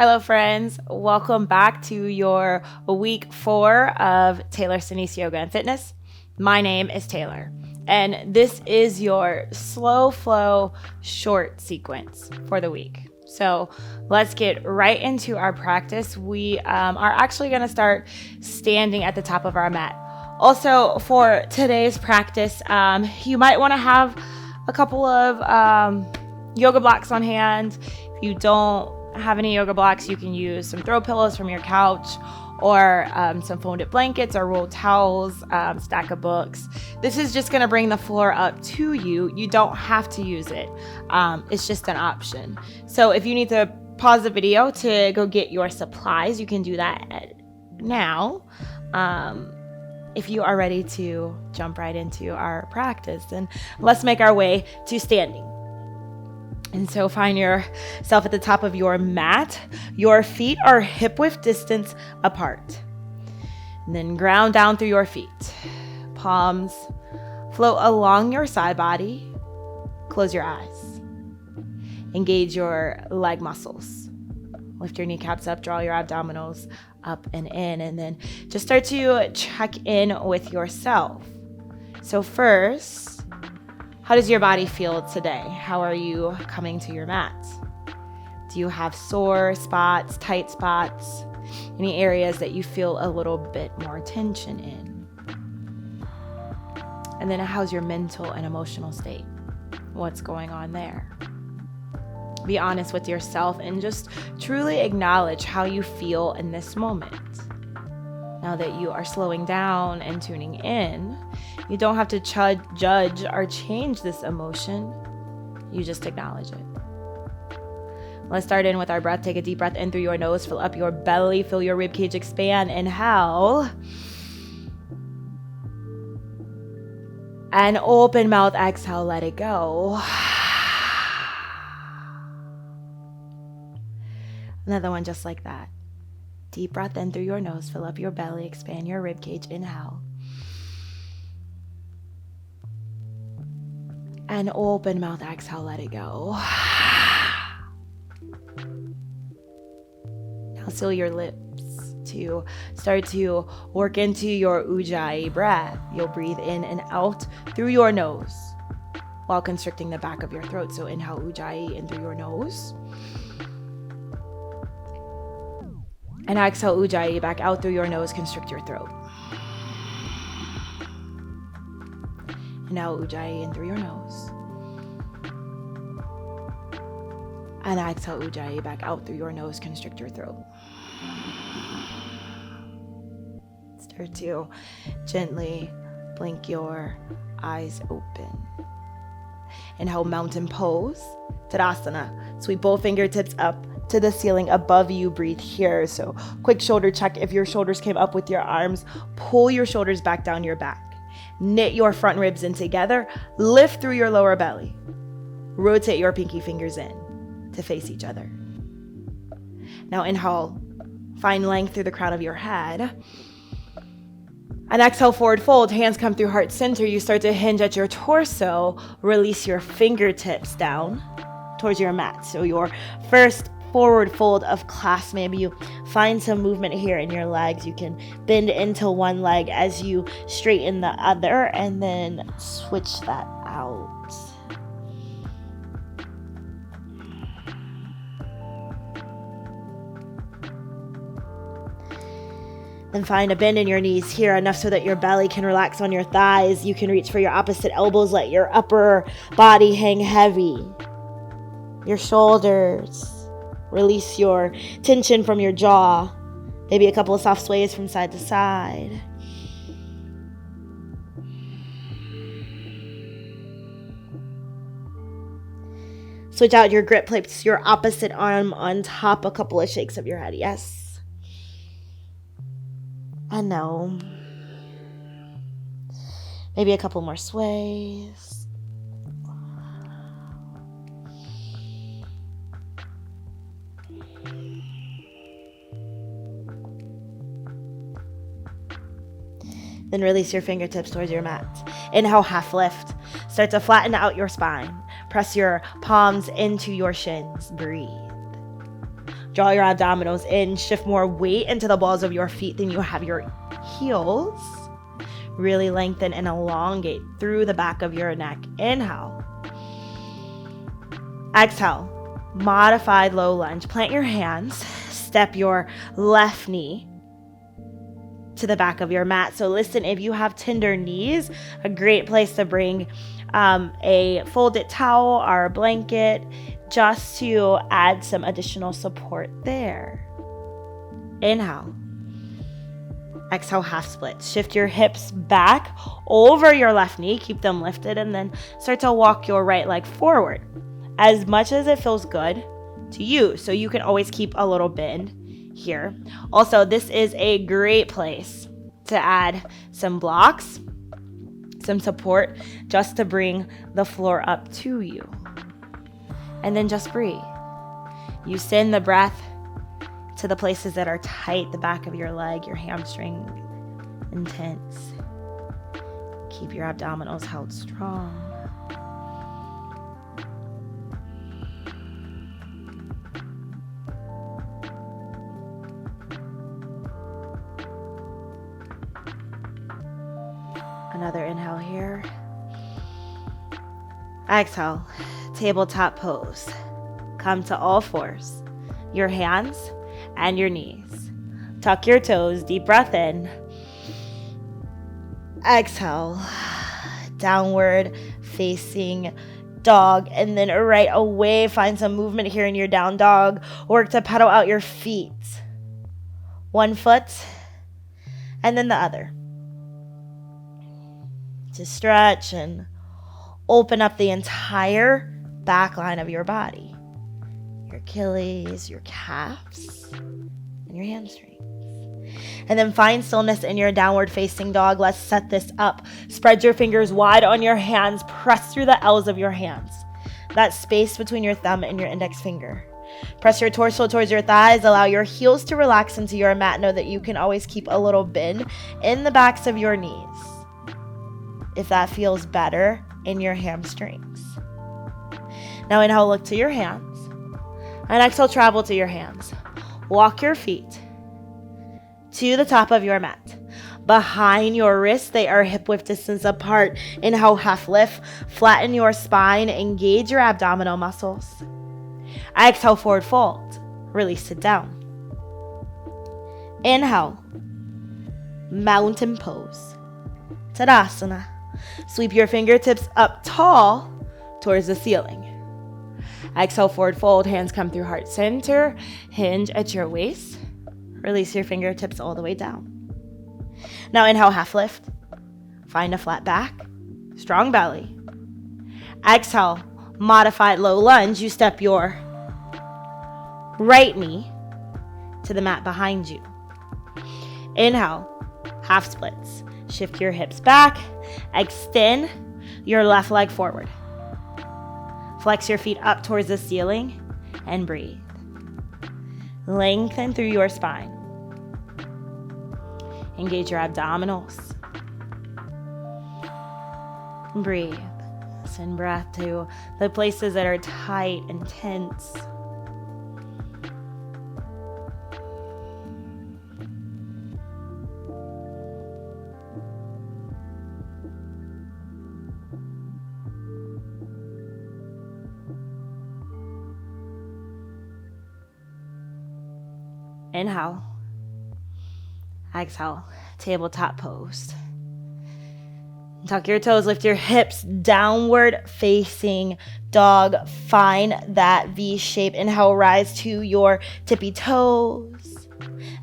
Hello, friends. Welcome back to your week 4 of Taylor Sinise Yoga and Fitness. My name is Taylor, and this is your slow flow short sequence for the week. So let's get right into our practice. We are actually going to start standing at the top of our mat. Also, for today's practice, you might want to have a couple of yoga blocks on hand. If you don't have any yoga blocks, you can use some throw pillows from your couch or some folded blankets or rolled towels, stack of books. This is just going to bring the floor up to you. You don't have to use it. It's just an option. So if you need to pause the video to go get your supplies, you can do that now. If you are ready to jump right into our practice, then let's make our way to standing. And so find yourself at the top of your mat. Your feet are hip-width distance apart. And then ground down through your feet. Palms float along your side body. Close your eyes. Engage your leg muscles. Lift your kneecaps up, draw your abdominals up and in, and then just start to check in with yourself. So first, how does your body feel today? How are you coming to your mat? Do you have sore spots, tight spots, any areas that you feel a little bit more tension in? And then how's your mental and emotional state? What's going on there? Be honest with yourself and just truly acknowledge how you feel in this moment. Now that you are slowing down and tuning in, you don't have to judge or change this emotion. You just acknowledge it. Let's start in with our breath. Take a deep breath in through your nose. Fill up your belly. Feel your ribcage expand. Inhale. And open mouth. Exhale. Let it go. Another one just like that. Deep breath in through your nose. Fill up your belly. Expand your ribcage. Inhale. And open mouth. Exhale. Let it go. Now seal your lips to start to work into your Ujjayi breath. You'll breathe in and out through your nose while constricting the back of your throat. So inhale Ujjayi in through your nose. And exhale Ujjayi back out through your nose, constrict your throat. And now Ujjayi in through your nose. And exhale Ujjayi back out through your nose, constrict your throat. Start to gently blink your eyes open. Inhale mountain pose, Tadasana. Sweep both fingertips up to the ceiling above you. Breathe here. So quick shoulder check. If your shoulders came up with your arms, pull your shoulders back down your back. Knit your front ribs in together. Lift through your lower belly. Rotate your pinky fingers in to face each other. Now inhale, find length through the crown of your head. And exhale, forward fold. Hands come through heart center. You start to hinge at your torso. Release your fingertips down towards your mat. So your first forward fold of class. Maybe you find some movement here in your legs. You can bend into one leg as you straighten the other and then switch that out. Then find a bend in your knees here, enough so that your belly can relax on your thighs. You can reach for your opposite elbows. Let your upper body hang heavy. Your shoulders. Release your tension from your jaw. Maybe a couple of soft sways from side to side. Switch out your grip. Place your opposite arm on top. A couple of shakes of your head. Yes. And no. Maybe a couple more sways. Then release your fingertips towards your mat. Inhale, half lift. Start to flatten out your spine. Press your palms into your shins. Breathe. Draw your abdominals in. Shift more weight into the balls of your feet than you have your heels. Really lengthen and elongate through the back of your neck. Inhale. Exhale. Modified low lunge. Plant your hands. Step your left knee to the back of your mat. So listen, if you have tender knees, a great place to bring a folded towel or a blanket just to add some additional support there. Inhale. Exhale, half split. Shift your hips back over your left knee. Keep them lifted and then start to walk your right leg forward as much as it feels good to you. So you can always keep a little bend here. Also, this is a great place to add some blocks, some support, just to bring the floor up to you. And then just breathe. You send the breath to the places that are tight, the back of your leg, your hamstring, intense. Keep your abdominals held strong. Another inhale here. Exhale, tabletop pose. Come to all fours, your hands and your knees. Tuck your toes, deep breath in. Exhale, downward facing dog. And then right away, find some movement here in your down dog. Work to pedal out your feet. One foot and then the other. To stretch and open up the entire back line of your body. Your Achilles, your calves, and your hamstrings. And then find stillness in your downward facing dog. Let's set this up. Spread your fingers wide on your hands. Press through the L's of your hands. That space between your thumb and your index finger. Press your torso towards your thighs. Allow your heels to relax into your mat. Know that you can always keep a little bend in the backs of your knees, if that feels better in your hamstrings. Now inhale, look to your hands. And exhale, travel to your hands. Walk your feet to the top of your mat. Behind your wrists, they are hip width distance apart. Inhale, half lift. Flatten your spine. Engage your abdominal muscles. Exhale, forward fold. Release it down. Inhale, mountain pose. Tadasana. Sweep your fingertips up tall towards the ceiling. Exhale, forward fold. Hands come through heart center. Hinge at your waist. Release your fingertips all the way down. Now inhale, half lift. Find a flat back. Strong belly. Exhale, modified low lunge. You step your right knee to the mat behind you. Inhale, half splits. Shift your hips back. Extend your left leg forward. Flex your feet up towards the ceiling and breathe. Lengthen through your spine. Engage your abdominals. Breathe. Send breath to the places that are tight and tense. Inhale. Exhale. Tabletop pose. Tuck your toes, lift your hips, downward facing dog. Find that V shape. Inhale, rise to your tippy toes.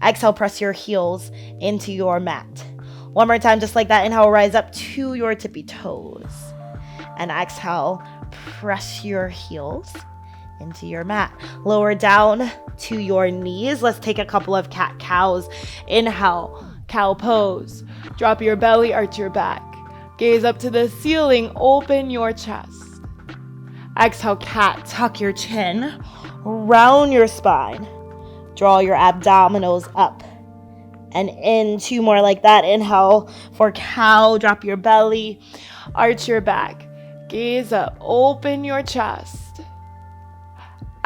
Exhale, press your heels into your mat. One more time, just like that. Inhale, rise up to your tippy toes. And exhale, press your heels into your mat. Lower down to your knees. Let's take a couple of cat-cows. Inhale, cow pose. Drop your belly, arch your back. Gaze up to the ceiling, open your chest. Exhale, cat, tuck your chin, round your spine. Draw your abdominals up and in. Two more like that. Inhale for cow, drop your belly, arch your back. Gaze up, open your chest.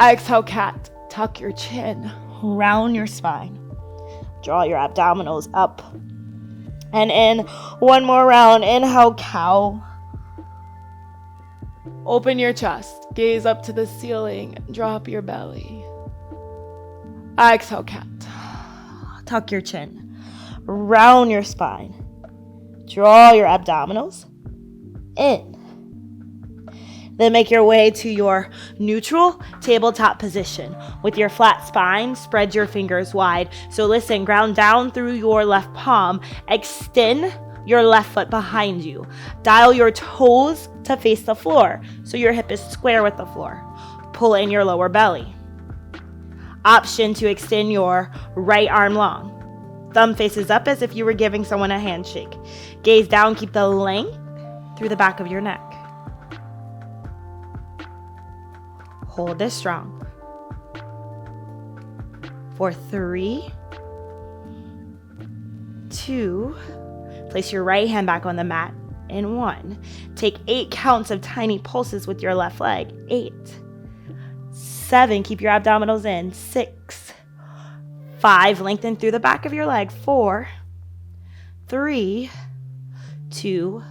Exhale, cat, Tuck your chin, round your spine. Draw your abdominals up and in. One more round. Inhale, cow. Open your chest. Gaze up to the ceiling. Drop your belly. Exhale, cat. Tuck your chin. Round your spine. Draw your abdominals in. Then make your way to your neutral tabletop position. With your flat spine, spread your fingers wide. So listen, ground down through your left palm. Extend your left foot behind you. Dial your toes to face the floor so your hip is square with the floor. Pull in your lower belly. Option to extend your right arm long. Thumb faces up as if you were giving someone a handshake. Gaze down, keep the length through the back of your neck. Hold this strong. For 3, 2, place your right hand back on the mat. In 1, take 8 counts of tiny pulses with your left leg. 8, 7, keep your abdominals in. 6, 5, lengthen through the back of your leg. 4, 3, 2,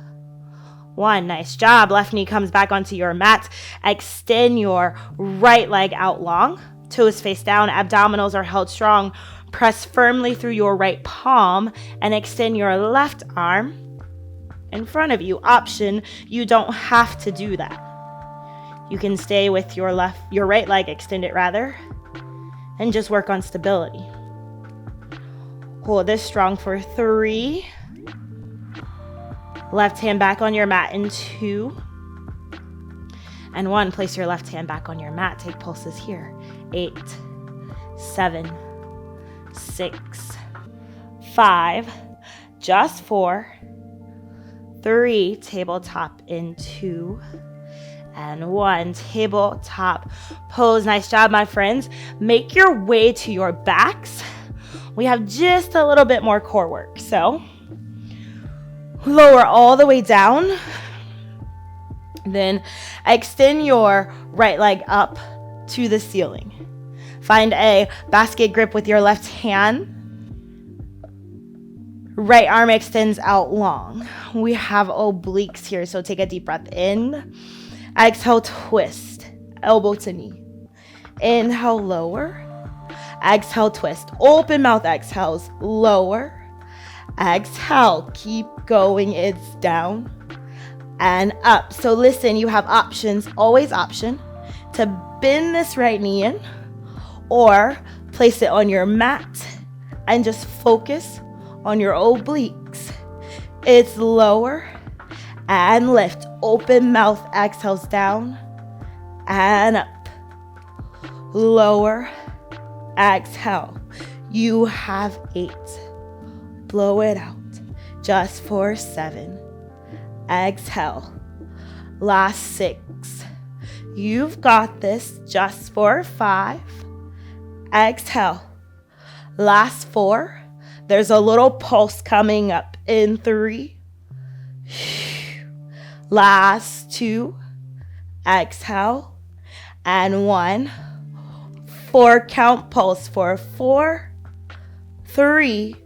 1. Nice job. Left knee comes back onto your mat. Extend your right leg out long. Toes face down. Abdominals are held strong. Press firmly through your right palm and extend your left arm in front of you. Option, you don't have to do that. You can stay with your right leg, extend it rather, and just work on stability. Hold this strong for 3. Left hand back on your mat in 2. And 1, place your left hand back on your mat. Take pulses here. 8, 7, 6, 5, just 4, 3, tabletop in 2, and 1, tabletop pose. Nice job, my friends. Make your way to your backs. We have just a little bit more core work. So lower all the way down. Then extend your right leg up to the ceiling. Find a basket grip with your left hand. Right arm extends out long. We have obliques here, so take a deep breath in. Exhale, twist, elbow to knee. Inhale, lower. Exhale, twist. Open mouth exhales, lower. Exhale, keep going. It's down and up. So listen, you have options, always option, to bend this right knee in or place it on your mat and just focus on your obliques. It's lower and lift. Open mouth exhales down and up. Lower, exhale. You have 8. Blow it out. Just for 7. Exhale. Last 6. You've got this. Just for 5. Exhale. Last 4. There's a little pulse coming up in 3. Last 2. Exhale. And 1. 4 count pulse for 4, 3,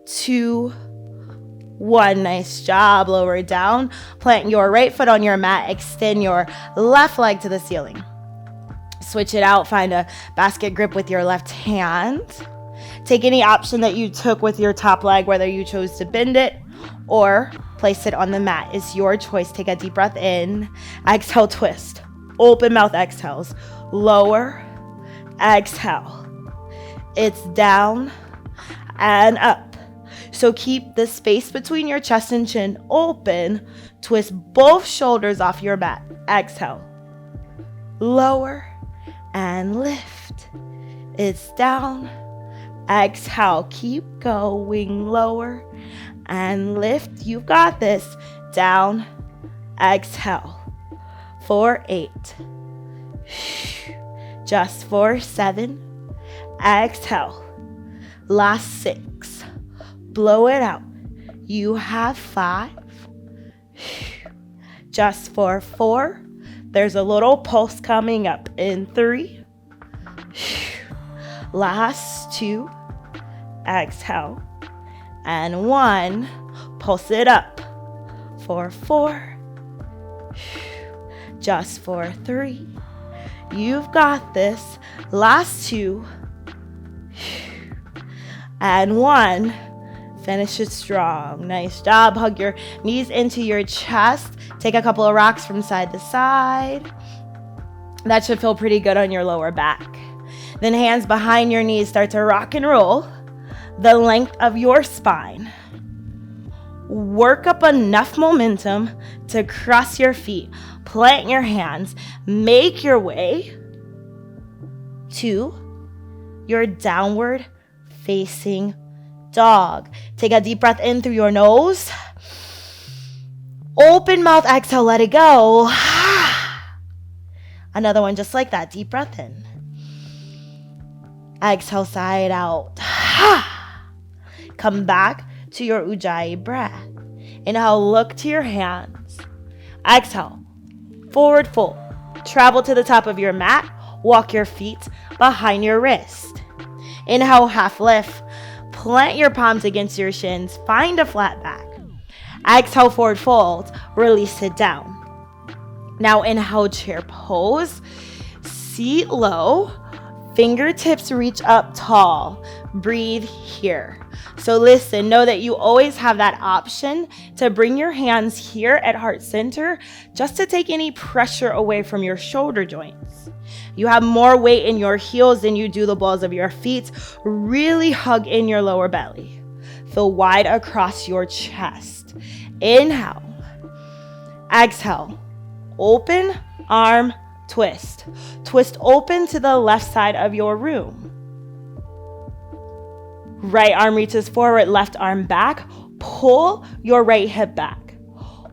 2, 1. Nice job. Lower down. Plant your right foot on your mat. Extend your left leg to the ceiling. Switch it out. Find a basket grip with your left hand. Take any option that you took with your top leg, whether you chose to bend it or place it on the mat. It's your choice. Take a deep breath in. Exhale, twist. Open mouth exhales. Lower. Exhale. It's down and up. So keep the space between your chest and chin open. Twist both shoulders off your mat. Exhale. Lower and lift. It's down. Exhale. Keep going. Lower and lift. You've got this. Down. Exhale. For 8. Just for 7. Exhale. Last 6. Blow it out. You have 5. Just for 4. There's a little pulse coming up in 3, Last 2. Exhale. And 1. Pulse it up. For 4. Just for 3. You've got this. Last 2. And 1. Finish it strong. Nice job. Hug your knees into your chest. Take a couple of rocks from side to side. That should feel pretty good on your lower back. Then hands behind your knees, start to rock and roll the length of your spine. Work up enough momentum to cross your feet. Plant your hands. Make your way to your downward facing dog. Take a deep breath in through your nose. Open mouth, exhale, let it go. Another one just like that. Deep breath in. Exhale, side out. Come back to your Ujjayi breath. Inhale, look to your hands. Exhale, forward fold. Travel to the top of your mat. Walk your feet behind your wrist. Inhale, half lift. Plant your palms against your shins. Find a flat back. Exhale, forward fold. Release it down. Now inhale, chair pose. Seat low. Fingertips reach up tall. Breathe here. So listen, know that you always have that option to bring your hands here at heart center just to take any pressure away from your shoulder joints. You have more weight in your heels than you do the balls of your feet. Really hug in your lower belly. Feel wide across your chest. Inhale. Exhale. Open arm twist. Twist open to the left side of your room. Right arm reaches forward, left arm back. Pull your right hip back.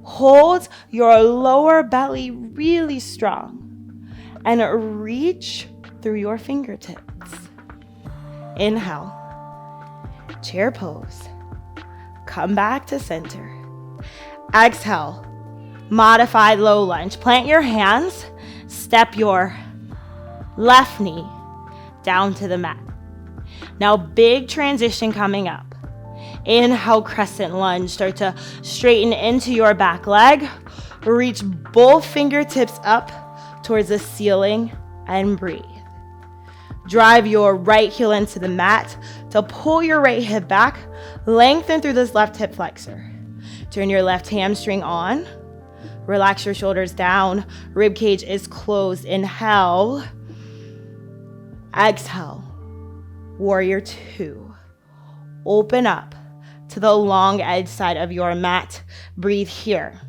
Hold your lower belly really strong. And reach through your fingertips. Inhale. Chair pose. Come back to center. Exhale. Modified low lunge. Plant your hands. Step your left knee down to the mat. Now, big transition coming up. Inhale, crescent lunge. Start to straighten into your back leg. Reach both fingertips up towards the ceiling and breathe. Drive your right heel into the mat to pull your right hip back. Lengthen through this left hip flexor. Turn your left hamstring on. Relax your shoulders down. Rib cage is closed. Inhale. Exhale. Warrior 2. Open up to the long edge side of your mat. Breathe here.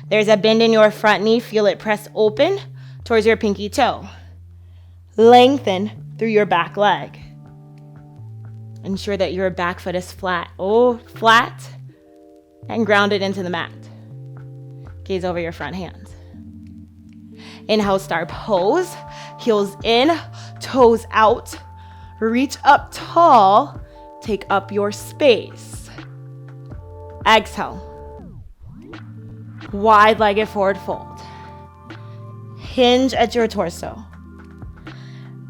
There's a bend in your front knee. Feel it press open towards your pinky toe. Lengthen through your back leg. Ensure that your back foot is flat. Flat and grounded into the mat. Gaze over your front hands. Inhale, star pose. Heels in, toes out. Reach up tall. Take up your space. Exhale. Wide-legged forward fold. Hinge at your torso.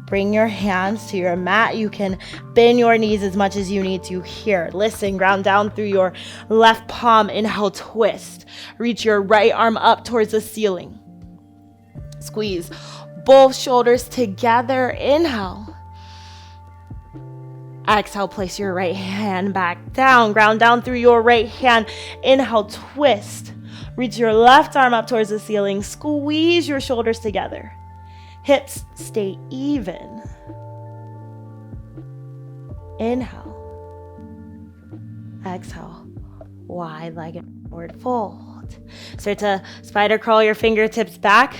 Bring your hands to your mat. You can bend your knees as much as you need to here. Listen, ground down through your left palm. Inhale, twist. Reach your right arm up towards the ceiling. Squeeze both shoulders together. Inhale. Exhale, place your right hand back down. Ground down through your right hand. Inhale, twist. Reach your left arm up towards the ceiling. Squeeze your shoulders together. Hips stay even. Inhale. Exhale. Wide-legged forward fold. Start to spider crawl your fingertips back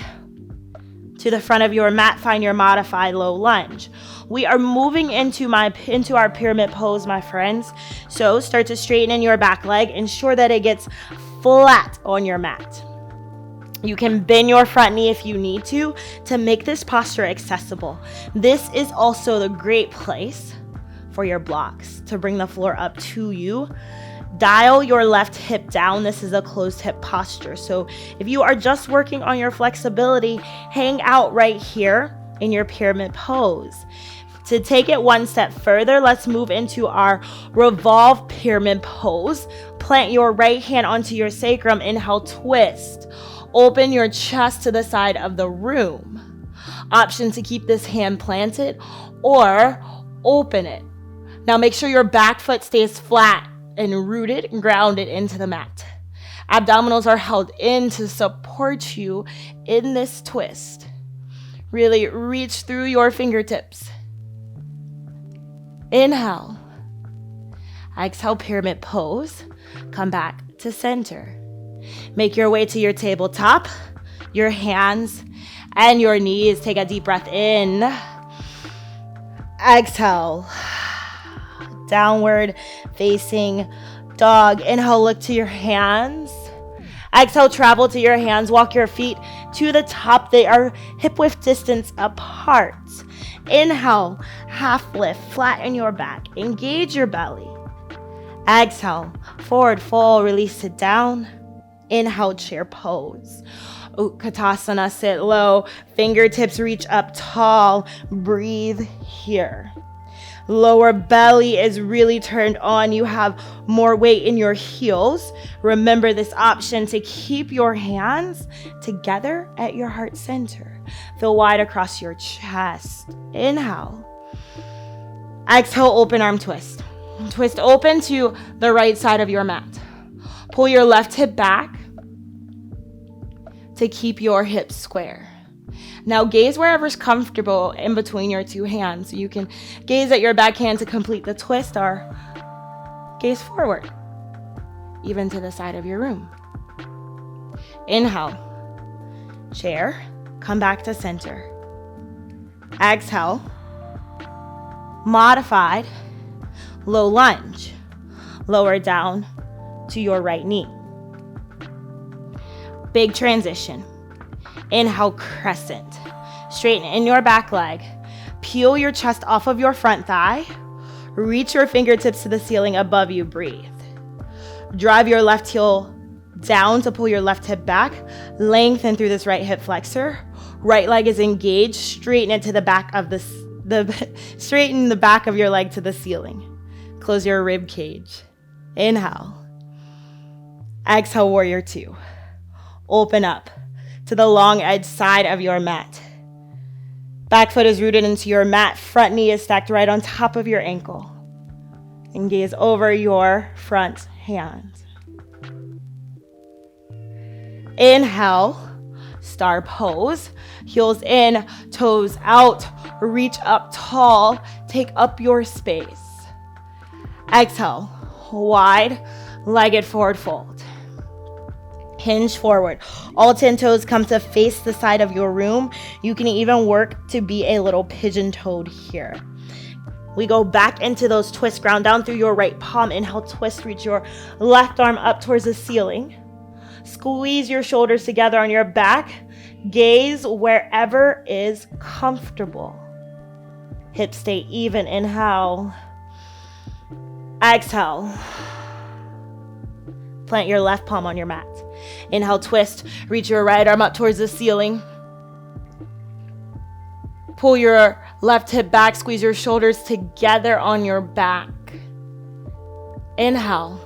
to the front of your mat. Find your modified low lunge. We are moving into our pyramid pose, my friends. So start to straighten in your back leg. Ensure that it gets flat on your mat. You can bend your front knee if you need to make this posture accessible. This is also the great place for your blocks to bring the floor up to you. Dial your left hip down. This is a closed hip posture. So if you are just working on your flexibility, hang out right here in your pyramid pose. To take it one step further, let's move into our revolve pyramid pose. Plant your right hand onto your sacrum. Inhale, twist. Open your chest to the side of the room. Option to keep this hand planted or open it. Now make sure your back foot stays flat and rooted and grounded into the mat. Abdominals are held in to support you in this twist. Really reach through your fingertips. Inhale. Exhale, pyramid pose. Come back to center. Make your way to your tabletop, your hands and your knees. Take a deep breath in. Exhale. Downward facing dog. Inhale, look to your hands. Exhale, travel to your hands. Walk your feet to the top. They are hip width distance apart. Inhale, half lift, flatten your back. Engage your belly. Exhale, forward fold, release it down. Inhale, chair pose. Utkatasana, sit low. Fingertips reach up tall. Breathe here. Lower belly is really turned on. You have more weight in your heels. Remember this option to keep your hands together at your heart center. Feel wide across your chest. Inhale. Exhale, open arm twist. Twist open to the right side of your mat. Pull your left hip back to keep your hips square. Now gaze wherever's comfortable in between your two hands. You can gaze at your back hand to complete the twist or gaze forward, even to the side of your room. Inhale, chair, come back to center. Exhale, modified, low lunge, lower down to your right knee. Big transition. Inhale, crescent. Straighten in your back leg. Peel your chest off of your front thigh. Reach your fingertips to the ceiling above you. Breathe. Drive your left heel down to pull your left hip back. Lengthen through this right hip flexor. Right leg is engaged. Straighten it to the back of straighten the back of your leg to the ceiling. Close your rib cage. Inhale. Exhale, warrior two. Open up to the long edge side of your mat. Back foot is rooted into your mat. Front knee is stacked right on top of your ankle. And gaze over your front hand. Inhale, star pose. Heels in, toes out. Reach up tall. Take up your space. Exhale, wide, legged forward fold. Hinge forward. All 10 toes come to face the side of your room. You can even work to be a little pigeon-toed here. We go back into those twists. Ground down through your right palm. Inhale, twist. Reach your left arm up towards the ceiling. Squeeze your shoulders together on your back. Gaze wherever is comfortable. Hips stay even. Inhale. Exhale. Plant your left palm on your mat. Inhale, twist. Reach your right arm up towards the ceiling. Pull your left hip back. Squeeze your shoulders together on your back. Inhale.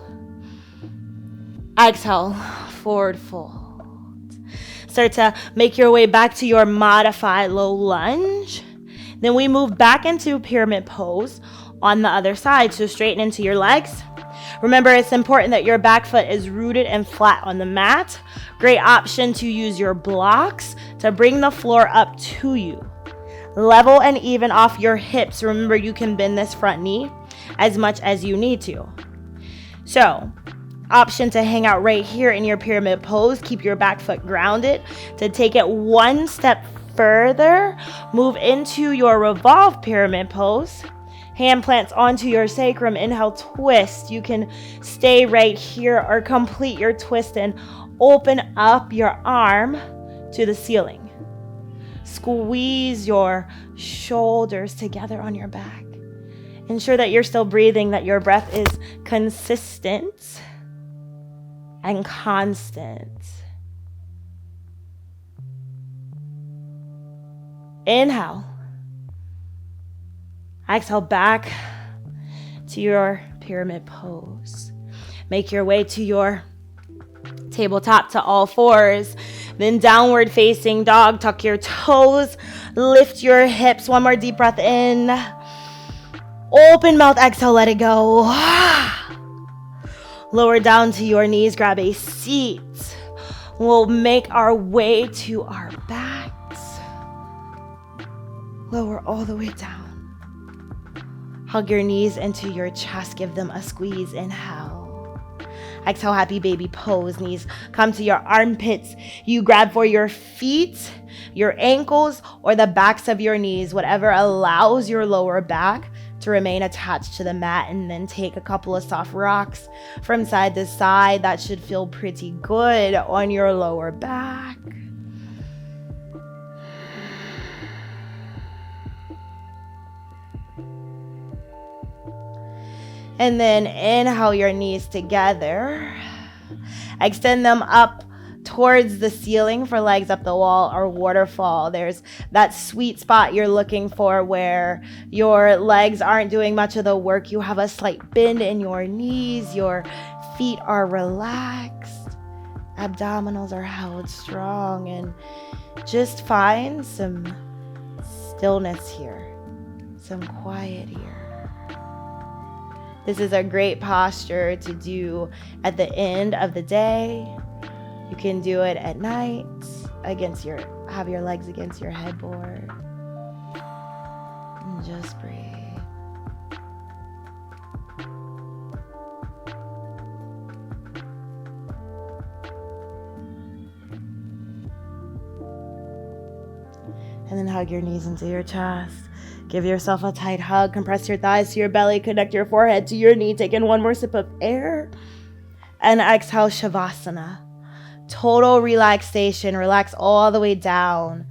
Exhale. Forward fold. Start to make your way back to your modified low lunge. Then we move back into pyramid pose on the other side. So straighten into your legs. Remember, it's important that your back foot is rooted and flat on the mat. Great option to use your blocks to bring the floor up to you. Level and even off your hips. Remember, you can bend this front knee as much as you need to. So, option to hang out right here in your pyramid pose. Keep your back foot grounded. To take it one step further, move into your revolve pyramid pose. Hand plants onto your sacrum. Inhale, twist. You can stay right here or complete your twist and open up your arm to the ceiling. Squeeze your shoulders together on your back. Ensure that you're still breathing, that your breath is consistent and constant. Inhale. Exhale back to your pyramid pose. Make your way to your tabletop to all fours. Then downward facing dog. Tuck your toes. Lift your hips. One more deep breath in. Open mouth. Exhale. Let it go. Lower down to your knees. Grab a seat. We'll make our way to our backs. Lower all the way down. Hug your knees into your chest. Give them a squeeze. Inhale. Exhale, happy baby pose. Knees come to your armpits. You grab for your feet, your ankles, or the backs of your knees, whatever allows your lower back to remain attached to the mat. And then take a couple of soft rocks from side to side. That should feel pretty good on your lower back. And then inhale your knees together. Extend them up towards the ceiling for legs up the wall or waterfall. There's that sweet spot you're looking for where your legs aren't doing much of the work. You have a slight bend in your knees. Your feet are relaxed. Abdominals are held strong. And just find some stillness here, some quiet here. This is a great posture to do at the end of the day. You can do it at night, have your legs against your headboard. And just breathe. And then hug your knees into your chest. Give yourself a tight hug. Compress your thighs to your belly. Connect your forehead to your knee. Take in one more sip of air. And exhale, Shavasana. Total relaxation. Relax all the way down.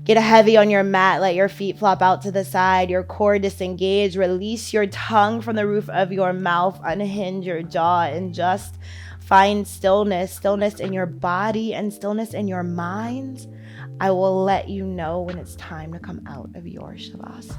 Get heavy on your mat. Let your feet flop out to the side. Your core disengage. Release your tongue from the roof of your mouth. Unhinge your jaw and just find stillness. Stillness in your body and stillness in your mind. I will let you know when it's time to come out of your Shavasana.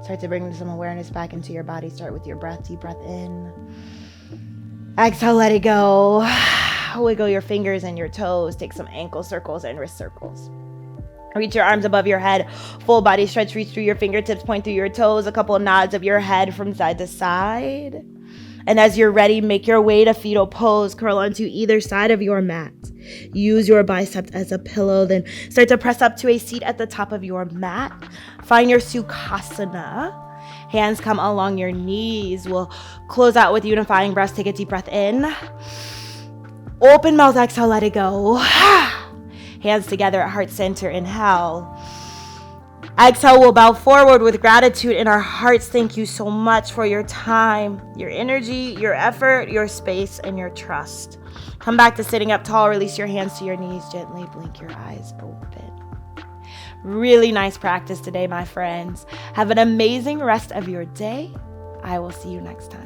Start to bring some awareness back into your body. Start with your breath. Deep breath in. Exhale, let it go. Wiggle your fingers and your toes. Take some ankle circles and wrist circles. Reach your arms above your head. Full body stretch. Reach through your fingertips. Point through your toes. A couple of nods of your head from side to side. And as you're ready, make your way to fetal pose. Curl onto either side of your mat. Use your biceps as a pillow. Then start to press up to a seat at the top of your mat. Find your Sukhasana. Hands come along your knees. We'll close out with unifying breaths. Take a deep breath in. Open mouth, exhale, let it go. Hands together at heart center. Inhale. Exhale, we'll bow forward with gratitude in our hearts. Thank you so much for your time, your energy, your effort, your space, and your trust. Come back to sitting up tall. Release your hands to your knees. Gently blink your eyes open. Really nice practice today, my friends. Have an amazing rest of your day. I will see you next time.